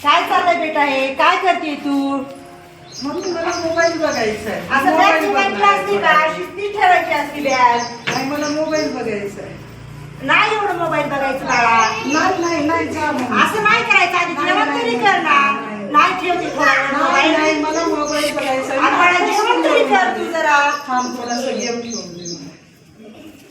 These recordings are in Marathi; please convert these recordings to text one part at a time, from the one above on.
काय चाललंय बेटा? हे काय करते तू? मम्मी मला मोबाईल बघायचा आहे. असं बॅग असते का? शिस्ती ठेवायची असती बॅग. नाही मला मोबाईल बघायचा आहे. नाही एवढं मोबाईल बघायचं बाळा. नाही नाही नाही जा मम्मी. असं नाही करायचं. आधी जेवण तरी कर ना. नाही ठेवते थोडा वेळ नाही मोबाईल. नाही मला मोबाईल बघायचा आहे. आता बाळा जेवण तरी कर तू जरा. थांब थोडासा गेम ठेवून दे मला.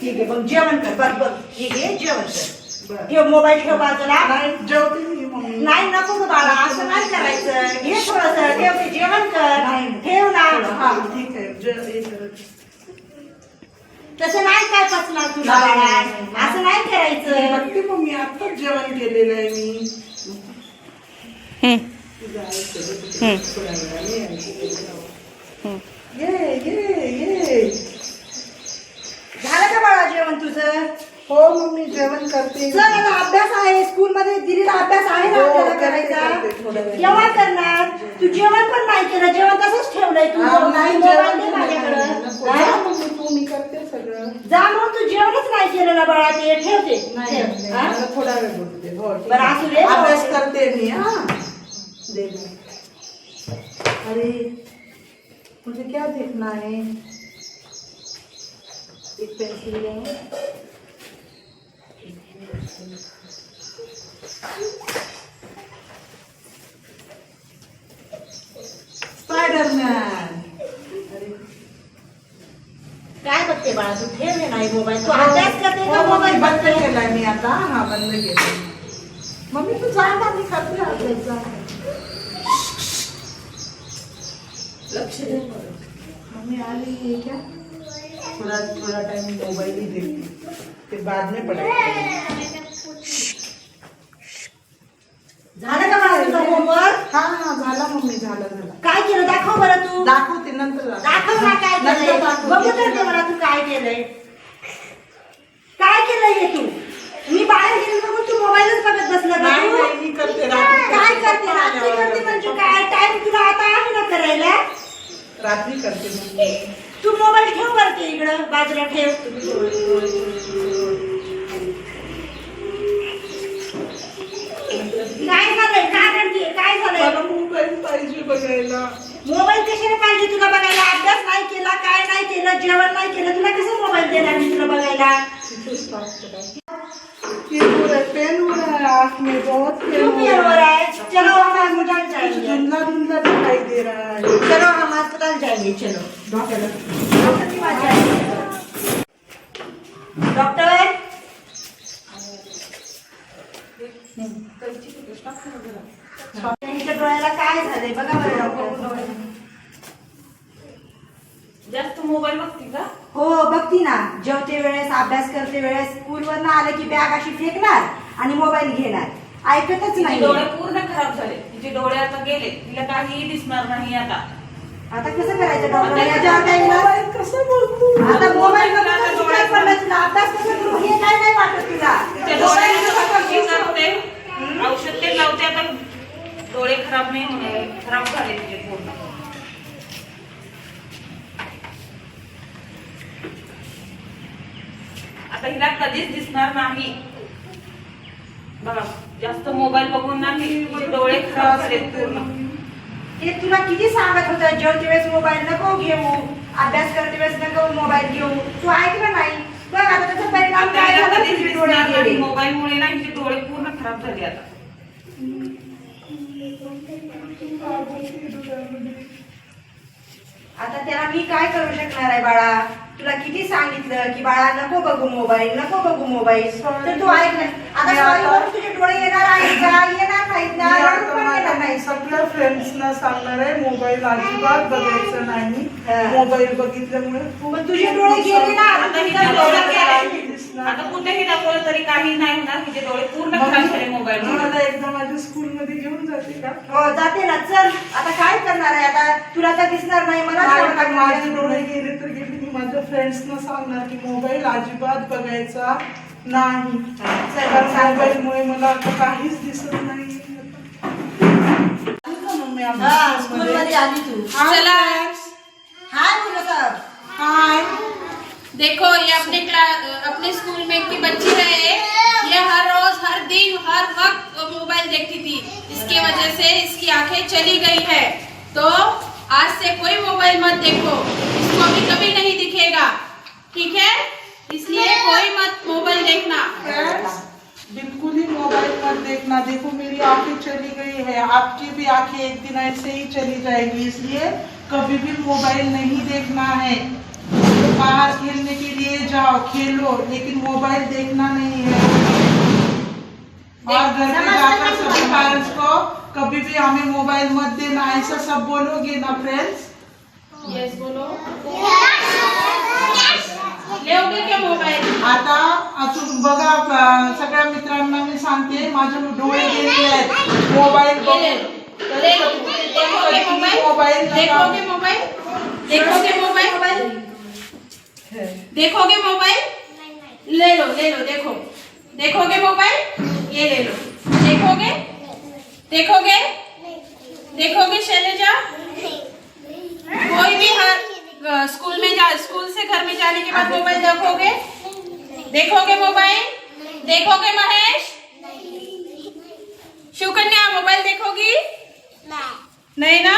ठीक आहे मग जेवण कर. बरोबर ठीक आहे जेवण कर. बरं. ठेव मोबाईल ठेव बाजूला. नाही जेवते मी मम्मी. नाही नको गं बाळा असं नाही करायचं. घे थोडंसं ठेवते जेवण कर. नाही. ठेव ना. हा ठीक आहे तसं नाही काय पचणार तुला नाही, बाळा. नाही, नाही. असं नाही करायचं. बघते मम्मी आत्ताच जेवण केलेलं आहे मी. तुझं ऐकलं थोड्या वेळाने ये ये ये. झालं का बाळा जेवण तुझं? हो मम्मी जेवण करते. चल आता अभ्यास आहे स्कूल मध्ये दिलेला अभ्यास आहे ना हो, आपल्याला करते, करायचा. करते, थोड्या वेळाने. केव्हा करणार? तू जेवण पण नाही केलं. जेवण तसंच ठेवलंय तू. नाही मोबाईल दे माझ्याकडं. नको. हा? जा मम्मी तू मी करते सगळं. जा म्हणून तू जेवणच नाही केलं ना बाळा. ते ठेवते नाही ठेव. नाही, हा? मला थोडा वेळ बोलते. हो, ठीक बरं, आहे. असू दे. अभ्यास करते मी हा दे ना. अरे मुझे क्या देखना है? एक पेंसिल लेंगे. स्पायडरमॅन. काय बघते बाळा तू? ठेव हे नाही मोबाईल. तू अभ्यास करते का मोबाईल बंद बघते? केलाय मी आता. हा बंद केला. मम्मी तू जा ना मी करते अभ्यास जा. लक्ष दे बरं. मम्मी आली है क्या? थोड़ा थोड़ा टाइम मोबाइल ही देखती. फिर बाद में पढ़ाई. झालं का बाळा तुझं होमवर्क? हा हा झाला मम्मी झाला झाला. काय केलं दाखव बरं तू. दाखवते नंतर दाखव ना काय केलंय. नंतर दाखवते. बघू तर दे मला तू काय केलंय. काय केलंय हे तू? मी बाहेर गेली बघून तू मोबाईलच बघत बसला का नाही तू? नाही मी करते रात्री काय करते? रात्री करते म्हणजे काय? टाइम तुला आता आहे ना करायला. रात्री करते मम्मी. तू मोबाईल ठेव बरं ते इकडं बाजूला ठेव. काय झालंय? काय म्हणते? काय झालंय? मला मोबाईल पाहिजे बघायला. मोबाईल कशाला पाहिजे तुला बघायला? अभ्यास नाही केला, काय नाही केलं, जेवण नाही केलं, तुला कसं मोबाईल देणार मी तुला बघायला? पेन हो रहा है आँख में बहुत पेन क्यों हो पेन हो रहा रहा है. है? चलो हम अस्पताल कुछ जाएंगे. धुंधला धुंधला दिखाई दे रहा है. चलो हम अस्पताल जाएंगे. चलो डॉक्टर के पास जाएंगे. डॉक्टर त्यांच्या डोळ्याला काय झालंय बघा बरं डॉक्टर. जास्त मोबाईल बघती का? हो बघती ना. जेवते वेळेस, अभ्यास करते वेळेस, स्कूलवरनं आलं की बॅग अशी फेकणार आणि मोबाईल घेणार. ऐकतच तिचे नाही. डोळे पूर्ण खराब झाले. तिचे डोळे आता गेले. तिला काहीही दिसणार नाही आता. आता कसं करायचं डॉक्टर? याच्यावर काय इलाज? मोबाईल कसं बोलतो. आता मोबाईल बघून काय पडलं तुला? अभ्यास कसं करू हे काय नाही वाटत तुला? तिच्या डोळ्याला हे करते, औषध ते लावते. आता डोळे खराब नाही होणे, खराब झाले तिचे पूर्ण. आता हिला कधीच दिसणार नाही बघा. जास्त मोबाईल बघून नाही तिचे डोळे खराब झाले पूर्ण. ते तुला किती सांगत होतं जेवते वेळेस मोबाईल नको घेऊ, अभ्यास करते वेळेस नको मोबाईल घेऊ. तू ऐकलं नाही. बघ आता त्याचा परिणाम काय आपल्याला झाला? कधीच तुझे डोळे दिसणार नाही. गेले. मोबाईलमुळे ना हिचे डोळे पूर्ण खराब झाले आता. आता त्याला मी काय करू शकणार आहे बाळा? तुला किती सांगितलं की बाळा नको बघू मोबाईल, नको बघू मोबाईल, तर तू ऐक नाही. आता सॉरी म्हणून तुझे डोळे येणार आहेत का? येणार नाहीत ना. रडून पण येणार नाही. सगळ्या फ्रेंड्सना सांगणार आहे मोबाईल अजिबात बघायचं नाही. हा. मोबाईल बघितल्यामुळे पण तुझे डोळे गेले ना. आता हिच्या तुझे डोळे डोळ्यात गेले. गेले. आता कुठेही दाखवलं तरी काही नाही होणार. हिचे डोळे पूर्ण खराब झाले मोबाईल मला एकदा माझ्या स्कूल मध्ये घेऊन जाते का? हो जाते ना. चल आता काय करणार आहे? आता तुला तर दिसणार नाही. मला नाही, जावं लागणार. माझे डोळे गेले तर गेले. मी माझ्या फ्रेंड्सना सांगणार की मोबाईल अजिबात बघायचा नाही. कारण मोबाईलमुळे मला आता काहीच दिसत नाही. आली का मम्मी आपल्या हा, स्कूलमध्ये? स्कूलमध्ये आली तू. चला. हाय मुलं साहब. हाय. देखो ये अपने स्कूल में की बच्ची है आंखें चली गई है तो आज से कोई मोबाइल मत देखो, इसको अभी कभी नहीं दिखेगा, ठीक है? इसलिए कोई मत मोबाइल देखना। फ्रेंड्स, बिल्कुल ही मोबाइल मत देखना। देखो मेरी आंखें चली गई है, आपकी भी आंखें एक दिन ऐसे ही चली जाएगी, इसलिए कभी भी मोबाइल नहीं देखना है। तो बाहर खेलने के लिए जाओ, खेलो, लेकिन मोबाइल देखना नहीं है। और घर पे जाकर सभी पेरेंट्स को कभी भी हमें मोबाइल मत देना, ऐसा सब बोलोगे ना फ्रेंड्स? यस बोलो। लेओगे क्या मोबाईल? आता अचूक बघा, सगळ्या मित्रांना मी सांगते, माझे डोळे गेलेले आहेत मोबाईल बघून. देखोगे मोबाइल? मोबाइल देखोगे मोबाइल? देखोगे मोबाइल? देखोगे मोबाइल? ले लो देखो। देखोगे मोबाइल? ये ले लो। देखोगे? देखोगे? देखोगे शैलजा? कोई भी स्कूल से घर में जाने के बाद मोबाइल देखोगे? देखोगे मोबाइल? देखोगे महेश? शिवकन्या मोबाइल देखोगी? नहीं ना?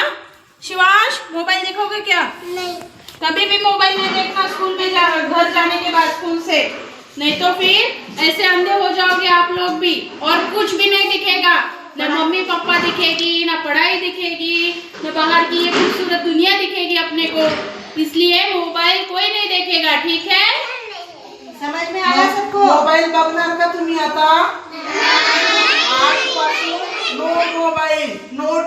शिवांश मोबाइल देखोगे क्या? नहीं। कभी भी मोबाइल नहीं देखना स्कूल में घर जाने के बाद स्कूल से, नहीं तो फिर ऐसे अंधे हो जाओगे आप लोग भी, और कुछ भी नहीं दिखेगा, न मम्मी पापा दिखेगी, न पढ़ाई दिखेगी, न बाहर की ये खूबसूरत दुनिया दिखेगी अपने को। इसलिए मोबाइल कोई नहीं देखेगा, ठीक है? समझ में आया सबको? मोबाईल बघणार का तुम्ही आता? आजपासून नो मोबाईल, नो